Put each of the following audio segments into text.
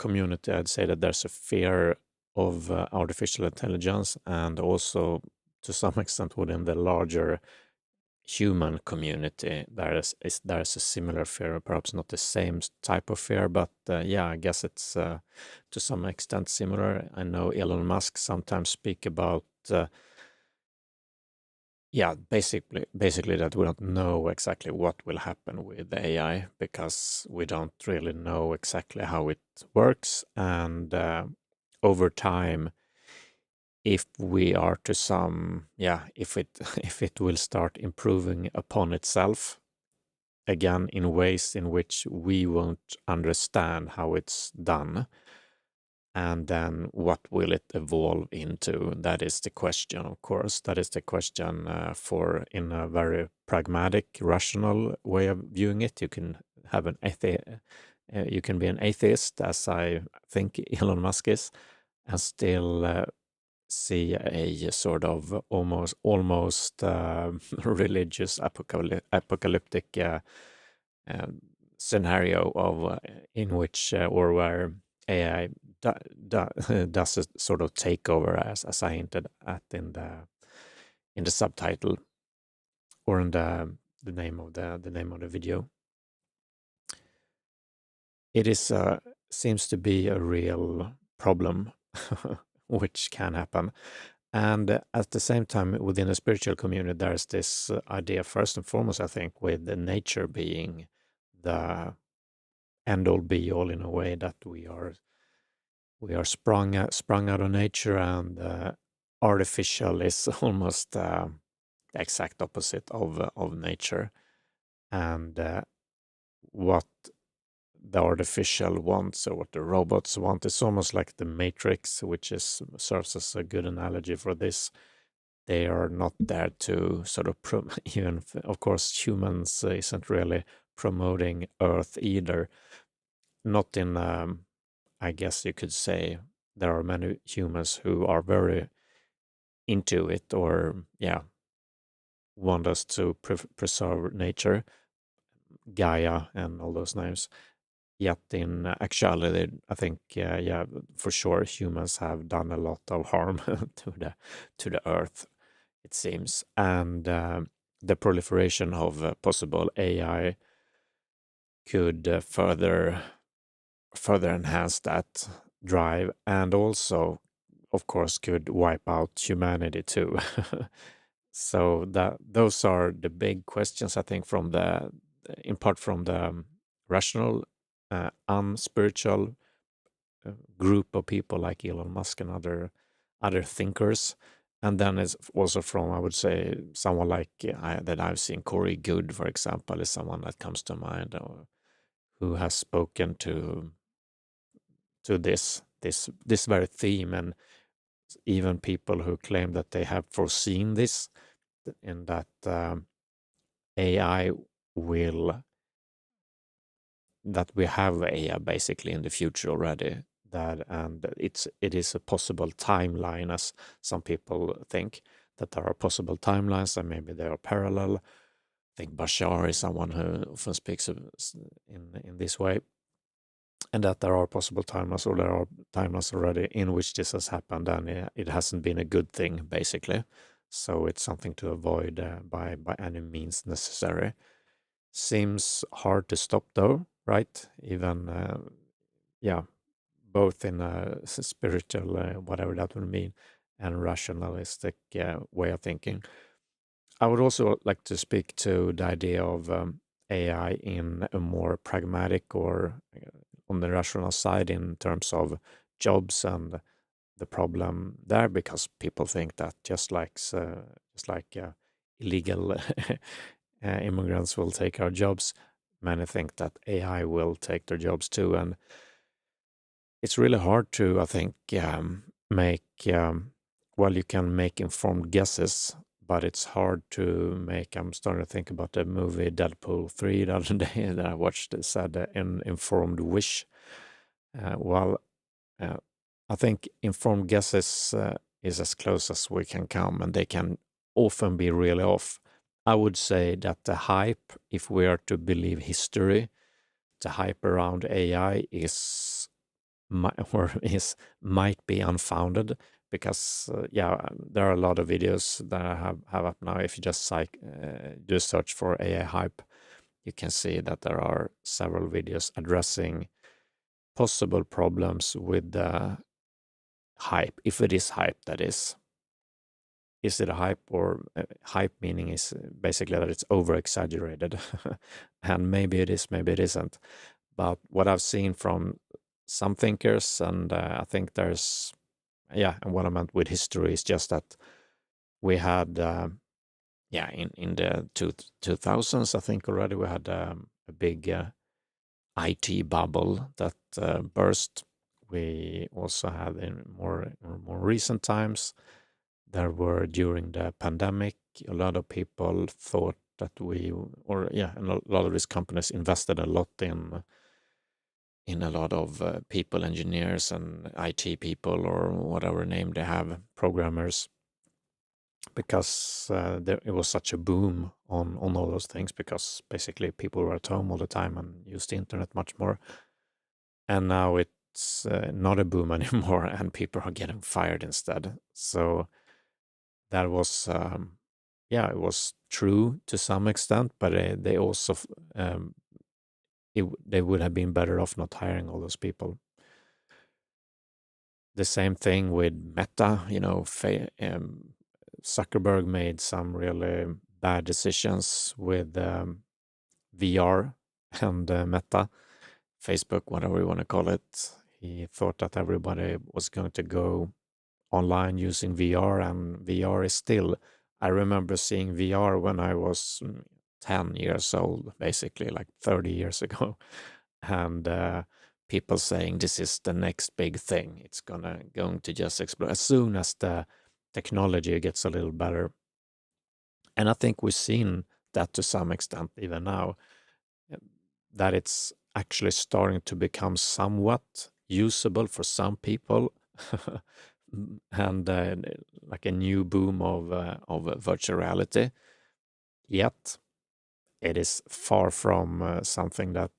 community, I'd say that there's a fear of artificial intelligence, and also to some extent within the larger human community, there's a similar fear, perhaps not the same type of fear, but yeah, I guess it's to some extent similar. I know Elon Musk sometimes speak about yeah, basically that we don't know exactly what will happen with AI, because we don't really know exactly how it works, and over time, if we are to some, yeah, if it if it will start improving upon itself again in ways in which we won't understand how it's done, and then what will it evolve into? That is the question, of course. That is the question for, in a very pragmatic, rational way of viewing it. You can have you can be an atheist, as I think Elon Musk is, and still see a sort of almost religious apocalyptic um, scenario of in which or where AI does a sort of takeover, as I hinted at in the subtitle, or in the name of the name of the video. It is seems to be a real problem which can happen. And at the same time, within the spiritual community, there's this idea, first and foremost, I think, with the nature being the end all be all, in a way that we are sprung out of nature, and artificial is almost the exact opposite of nature. And what the artificial wants, or what the robots want, is almost like the Matrix, which serves as a good analogy for this. They are not there to sort of even, of course, humans isn't really promoting Earth either. Not in, I guess you could say, there are many humans who are very into it, or yeah, want us to preserve nature, Gaia, and all those names. Yet in actuality, I think, yeah, for sure, humans have done a lot of harm to the earth, it seems, and the proliferation of possible AI could further enhance that drive, and also, of course, could wipe out humanity too. So that those are the big questions, I think, from in part from the rational, unspiritual group of people like Elon Musk and other thinkers. And then it's also from, I would say, someone like that I've seen, Corey Good, for example, is someone that comes to mind, who has spoken to this very theme, and even people who claim that they have foreseen this, in that AI will that we have AI basically in the future already. And it is a possible timeline, as some people think, that there are possible timelines, and maybe they are parallel. I think Bashar is someone who often speaks in this way, and that there are possible timelines, or there are timelines already in which this has happened, and it hasn't been a good thing, basically. So it's something to avoid by any means necessary. Seems hard to stop, though, right? Even, yeah, both in a spiritual, whatever that would mean, and rationalistic way of thinking. I would also like to speak to the idea of AI in a more pragmatic, or on the rational side, in terms of jobs and the problem there, because people think that just like illegal immigrants will take our jobs, many think that AI will take their jobs too, and it's really hard to, I think, make. Well, you can make informed guesses, but it's hard to make. I'm starting to think about the movie Deadpool 3 the other day that I watched. It said an informed wish. Well, uh, I think informed guesses is as close as we can come, and they can often be really off. I would say that the hype, if we are to believe history, the hype around AI is or is might be unfounded, because there are a lot of videos that I have up now. If you just do a search for AI hype, you can see that there are several videos addressing possible problems with the hype, if it is hype, that is. Is it a hype, or hype meaning is basically that it's over exaggerated? And maybe it is, maybe it isn't. But what I've seen from some thinkers, and I think and what I meant with history is just that we had, in the 2000s, I think already we had a big IT bubble that burst. We also had in more recent times, there were during the pandemic, a lot of people thought that and a lot of these companies invested a lot in a lot of people, engineers and IT people, or whatever name they have, programmers, because it was such a boom on all those things, because basically people were at home all the time and used the internet much more. And now it's not a boom anymore, and people are getting fired instead. So that was, it was true to some extent, but they also, they would have been better off not hiring all those people. The same thing with Meta, Zuckerberg made some really bad decisions with VR and Meta, Facebook, whatever you want to call it. He thought that everybody was going to go online using VR, and VR is still, I remember seeing VR when I was 10 years old, basically like 30 years ago. And people saying this is the next big thing. It's going to just explode as soon as the technology gets a little better. And I think we've seen that to some extent even now, that it's actually starting to become somewhat usable for some people. And like a new boom of virtual reality. Yet it is far from something that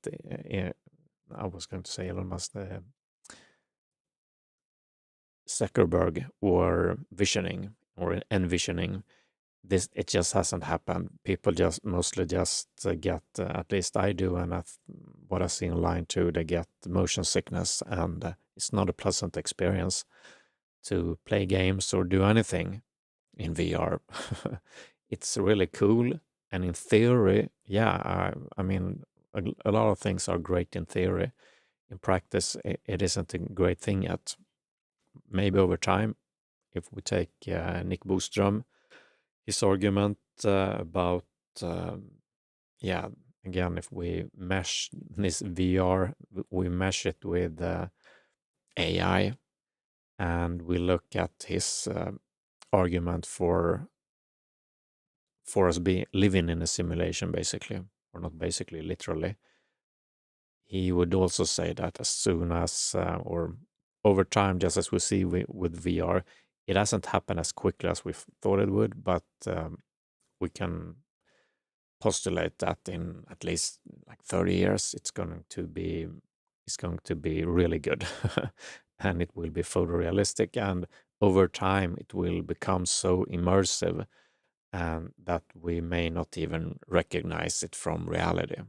I was going to say Elon Musk, Zuckerberg were visioning or envisioning. This, it just hasn't happened. People just mostly just get, at least I do, and what I see online too, they get motion sickness, and it's not a pleasant experience to play games or do anything in VR. It's really cool, and in theory, I mean, a lot of things are great in theory. In practice, it isn't a great thing yet. Maybe over time, if we take Nick Bostrom, his argument about, again, if we mesh this VR, we mesh it with AI, and we look at his argument for us living in a simulation, basically, or not basically, literally. He would also say that as soon as, or over time, just as we see with VR, it hasn't happened as quickly as we thought it would, but we can postulate that in at least like 30 years, it's going to be really good. And it will be photorealistic, and over time it will become so immersive, and that we may not even recognize it from reality.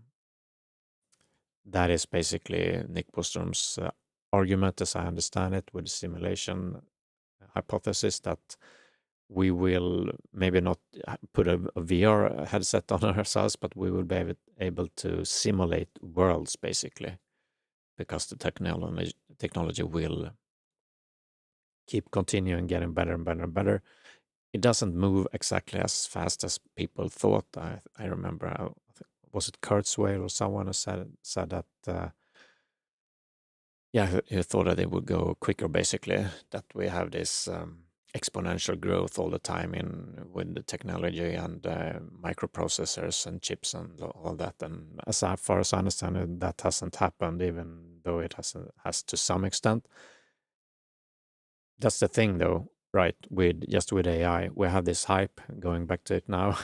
That is basically Nick Bostrom's argument, as I understand it, with the simulation hypothesis, that we will maybe not put a VR headset on ourselves, but we will be able to simulate worlds, basically, because the technology will keep continuing getting better and better and better. It doesn't move exactly as fast as people thought. I remember, was it Kurzweil or someone who said that, he thought that it would go quicker, basically, that we have this exponential growth all the time with the technology and microprocessors and chips and all that. And as far as I understand it, that hasn't happened, even though it has to some extent. That's the thing, though, right? With AI, we have this hype, going back to it now,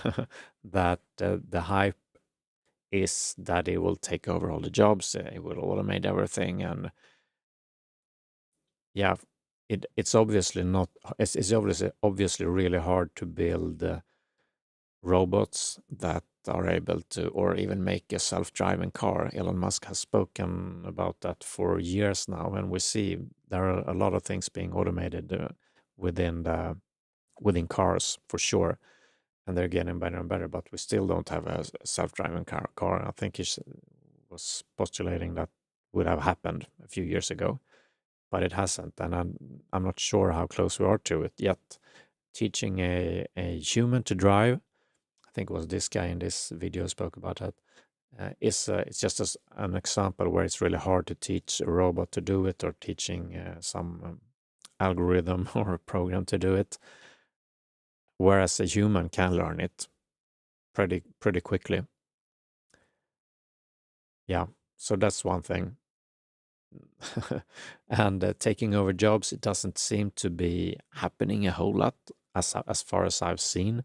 that the hype is that it will take over all the jobs, it will automate everything, and yeah, it's obviously not. It's obviously really hard to build robots that are able to, or even make a self-driving car. Elon Musk has spoken about that for years now, and we see there are a lot of things being automated within within cars for sure, and they're getting better and better. But we still don't have a self-driving car. I think he was postulating that would have happened a few years ago, but it hasn't, and I'm not sure how close we are to it yet. Teaching a human to drive, I think it was this guy in this video spoke about that. It's just an example where it's really hard to teach a robot to do it, or teaching some algorithm or a program to do it, whereas a human can learn it pretty quickly. Yeah, so that's one thing. And taking over jobs, it doesn't seem to be happening a whole lot as far as I've seen.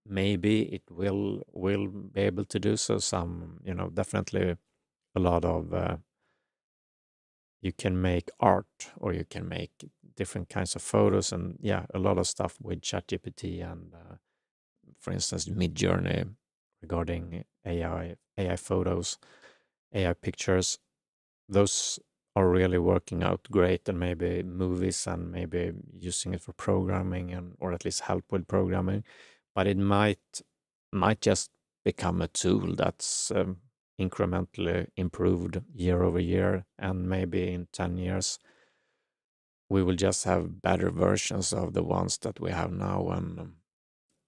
Maybe it will be able to do so. Some, definitely a lot of you can make art, or you can make different kinds of photos, and yeah, a lot of stuff with ChatGPT and, for instance, Midjourney regarding AI photos, AI pictures. Those are really working out great, and maybe movies, and maybe using it for programming, and or at least help with programming. But it might just become a tool that's incrementally improved year over year, and maybe in 10 years we will just have better versions of the ones that we have now, and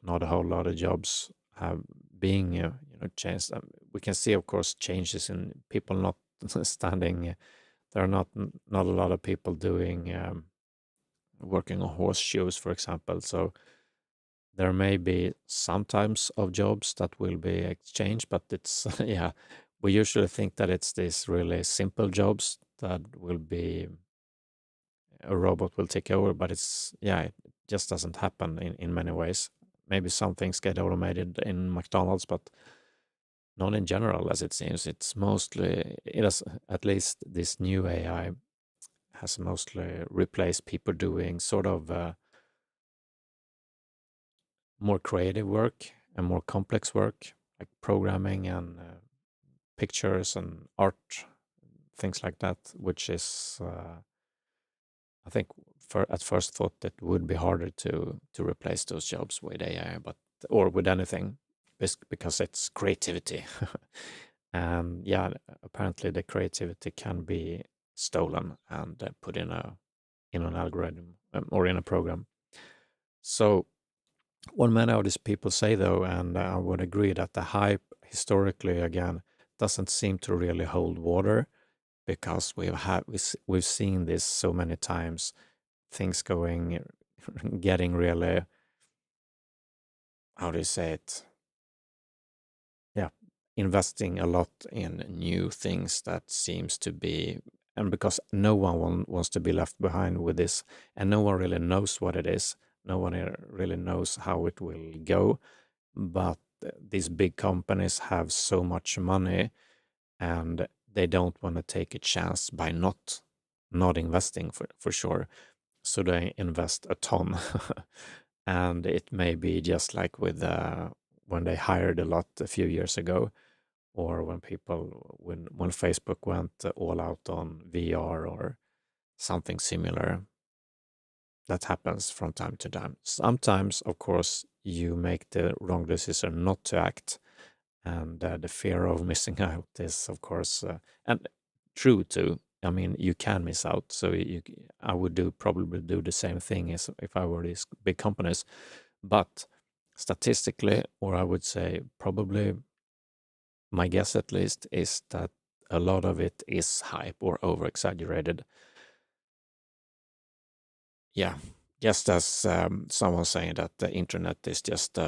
not a whole lot of jobs have being changed. We can see, of course, changes in people not standing. There are not a lot of people doing working on horseshoes, for example. So there may be some types of jobs that will be exchanged, but it's yeah, we usually think that it's these really simple jobs that will be a robot will take over, but it just doesn't happen in many ways. Maybe some things get automated in McDonald's, but not in general, as it seems. It's mostly, it has, at least this new AI has mostly replaced people doing sort of more creative work and more complex work, like programming and pictures and art, things like that, which is, I think, at first thought that would be harder to replace those jobs with AI, but or with anything, because it's creativity. And yeah, apparently the creativity can be stolen and put in an algorithm, or in a program. So what many of these people say, though, and I would agree, that the hype historically, again, doesn't seem to really hold water, because we've seen this so many times, things getting really, how do you say it? Yeah, investing a lot in new things that seems to be, and because no one wants to be left behind with this, and no one really knows what it is. No one really knows how it will go, but these big companies have so much money, and they don't want to take a chance by not investing, for sure. So they invest a ton. And it may be just like with when they hired a lot a few years ago, or when Facebook went all out on VR or something similar. That happens from time to time. Sometimes, of course, you make the wrong decision not to act, and the fear of missing out is, of course, and true too. I mean, you can miss out. So I would probably do the same thing as if I were these big companies. But statistically, or I would say probably, my guess at least, is that a lot of it is hype or over exaggerated. Yeah, just as someone saying that the internet is just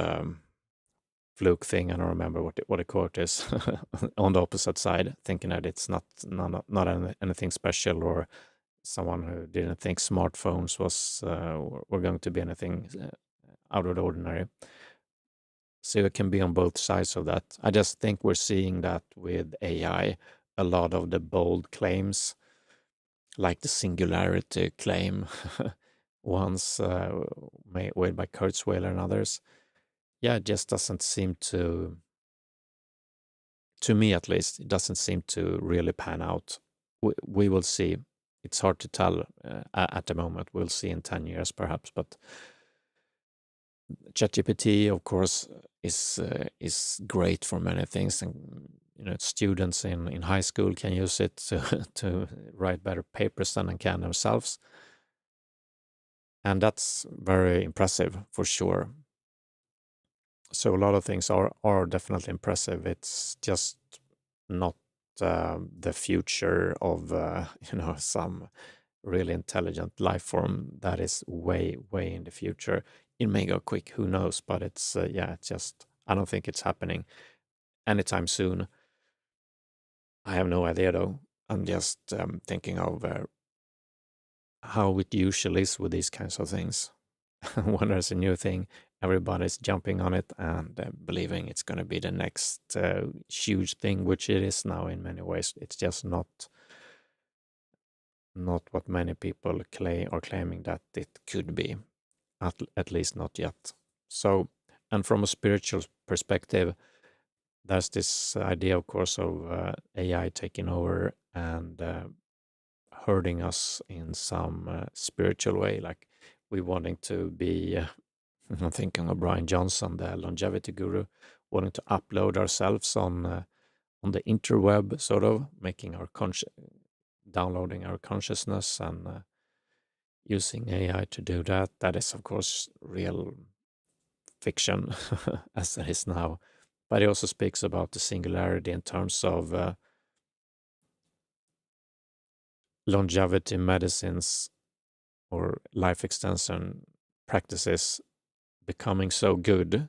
fluke thing. I don't remember what the quote is on the opposite side, thinking that it's not anything special, or someone who didn't think smartphones were going to be anything out of the ordinary. So it can be on both sides of that. I just think we're seeing that with AI, a lot of the bold claims like the singularity claim once made by Kurzweil and others. Yeah, it just doesn't seem to me at least, it doesn't seem to really pan out. We will see. It's hard to tell at the moment. We'll see in 10 years perhaps, but ChatGPT, of course, is great for many things, and students in high school can use it to write better papers than they can themselves, and that's very impressive for sure. So a lot of things are definitely impressive. It's just not the future of some really intelligent life form that is way in the future. It may go quick, who knows? But it's it's just, I don't think it's happening anytime soon. I have no idea though. I'm just thinking of how it usually is with these kinds of things. When there's a new thing, everybody's jumping on it and believing it's going to be the next huge thing, which it is now in many ways. It's just not what many people are claiming that it could be, at least not yet. So, and from a spiritual perspective, there's this idea, of course, of AI taking over and hurting us in some spiritual way, like we wanting to be. I'm thinking of Brian Johnson, the longevity guru, wanting to upload ourselves on the interweb, sort of making our downloading our consciousness and using AI to do that. That is, of course, real fiction as it is now. But he also speaks about the singularity in terms of longevity medicines or life extension practices becoming so good.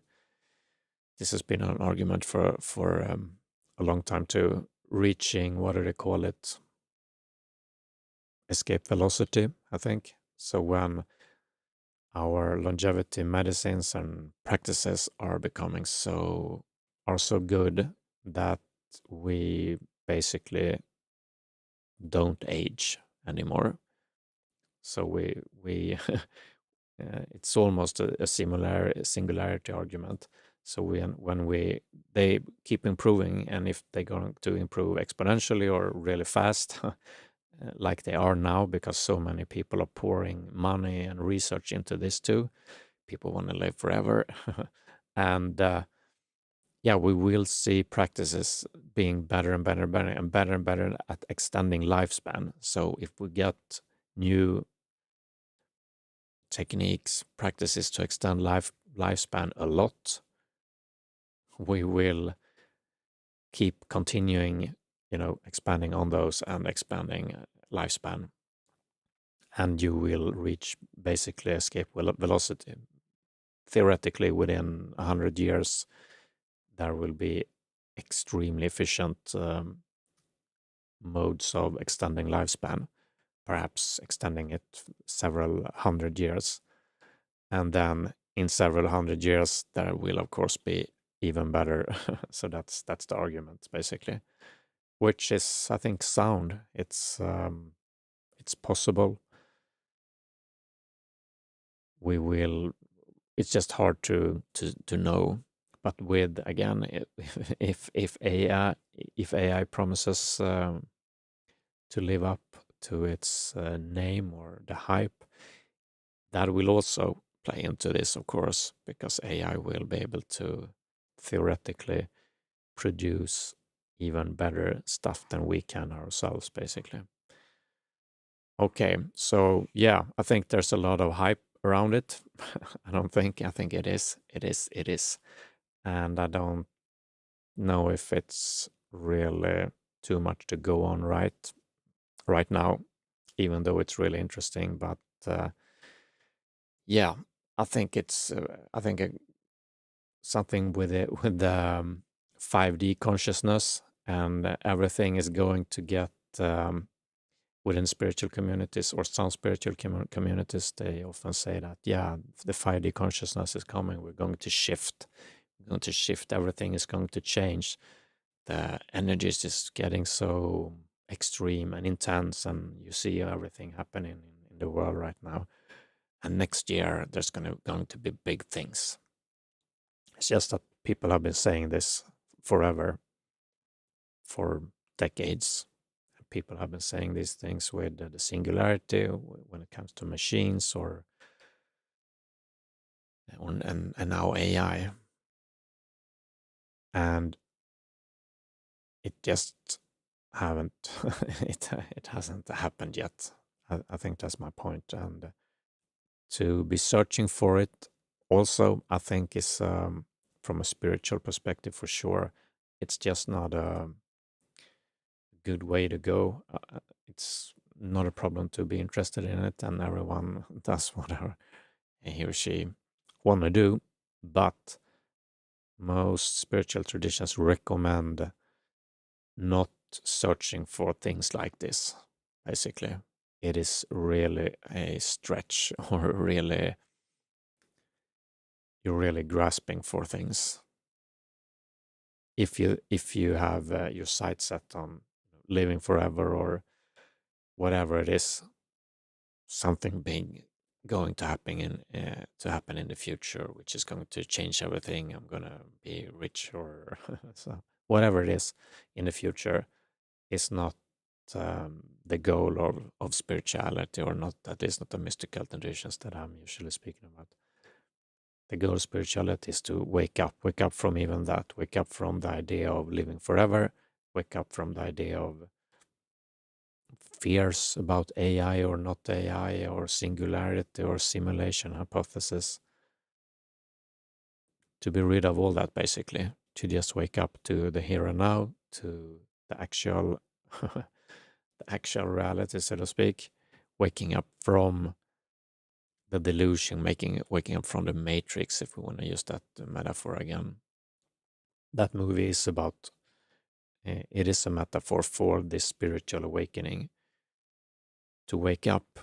This has been an argument for a long time too. Reaching, what do they call it? Escape velocity, I think. So when our longevity medicines and practices are becoming so good that we basically don't age anymore. So we it's almost a similar singularity argument. So when they keep improving, and if they're going to improve exponentially or really fast, like they are now, because so many people are pouring money and research into this too. People want to live forever, and we will see practices being better and better and better and better and better at extending lifespan. So if we get new techniques, practices to extend lifespan a lot, we will keep continuing, expanding on those and expanding lifespan. And you will reach basically escape velocity. Theoretically, within 100 years, there will be extremely efficient modes of extending lifespan, perhaps extending it several hundred years. And then in several hundred years, there will, of course, be even better. So that's the argument, basically, which is, I think, sound. It's possible. It's just hard to know. But with, again, if AI promises to live up to its name or the hype, that will also play into this, of course, because AI will be able to theoretically produce even better stuff than we can ourselves, basically. Okay, so yeah, I think there's a lot of hype around it. I think it is. And I don't know if it's really too much to go on right now, even though it's really interesting. But yeah, I think it's something with the 5D consciousness, and everything is going to get within spiritual communities or some spiritual communities. They often say that, yeah, the 5D consciousness is coming. We're going to shift. We're going to shift. Everything is going to change. The energy is just getting so extreme and intense, and you see everything happening in the world right now. And next year there's going to be big things. It's just that people have been saying this forever, for decades. People have been saying these things with the singularity when it comes to machines, and now AI, and it just haven't it hasn't happened yet. I think that's my point, and to be searching for it also, I think, is from a spiritual perspective for sure. It's just not a good way to go. It's not a problem to be interested in it, and everyone does whatever he or she want to do. But most spiritual traditions recommend not searching for things like this. Basically, it is really a stretch, or really you're really grasping for things. If you have your sights set on living forever, or whatever it is, something big going to happen in the future, which is going to change everything. I'm gonna be rich, or so whatever it is in the future is not the goal of spirituality, or not, at least not the mystical traditions that I'm usually speaking about. The goal of spirituality is to wake up from even that, wake up from the idea of living forever, wake up from the idea of fears about AI or not AI, or singularity or simulation hypothesis. To be rid of all that, basically, to just wake up to the here and now, to the actual the actual reality, so to speak, waking up from the delusion, waking up from the matrix, if we want to use that metaphor again. That movie is about, it is a metaphor for this spiritual awakening, to wake up,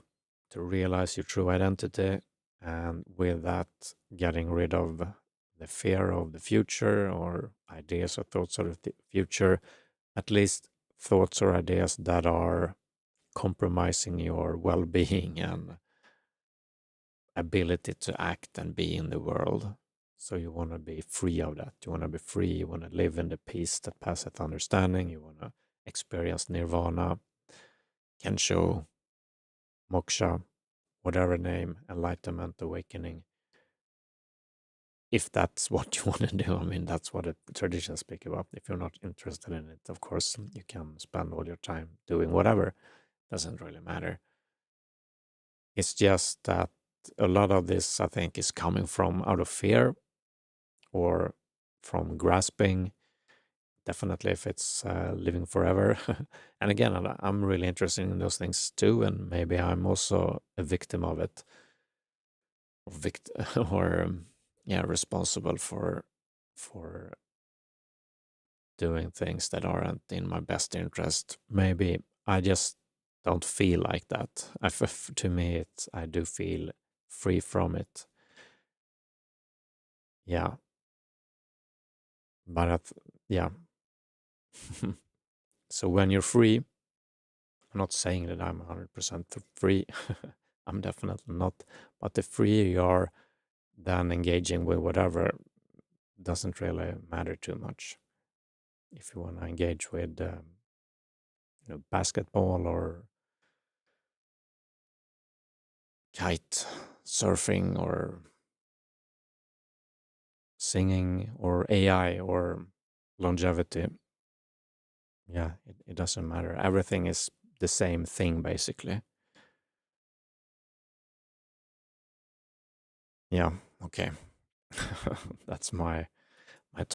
to realize your true identity, and with that, getting rid of the fear of the future, or ideas or thoughts of the future, at least thoughts or ideas that are compromising your well-being and ability to act and be in the world. So you want to be free of that. You want to be free. You want to live in the peace that passeth understanding. You want to experience nirvana, kensho, moksha, whatever name, enlightenment, awakening. If that's what you want to do, I mean, that's what the traditions speak about. If you're not interested in it, of course, you can spend all your time doing whatever. Doesn't really matter. It's just that a lot of this, I think, is coming from out of fear, or from grasping. Definitely, if it's living forever. And again, I'm really interested in those things too, and maybe I'm also a victim of it, or or yeah, responsible for doing things that aren't in my best interest. Maybe I just don't feel like that. To me, I do feel free from it. Yeah, but yeah. So when you're free, I'm not saying that I'm 100% free. I'm definitely not. But the freer you are, then engaging with whatever doesn't really matter too much. If you want to engage with basketball, or kite surfing, or singing, or AI, or longevity, yeah, it doesn't matter. Everything is the same thing, basically. Yeah, okay. That's my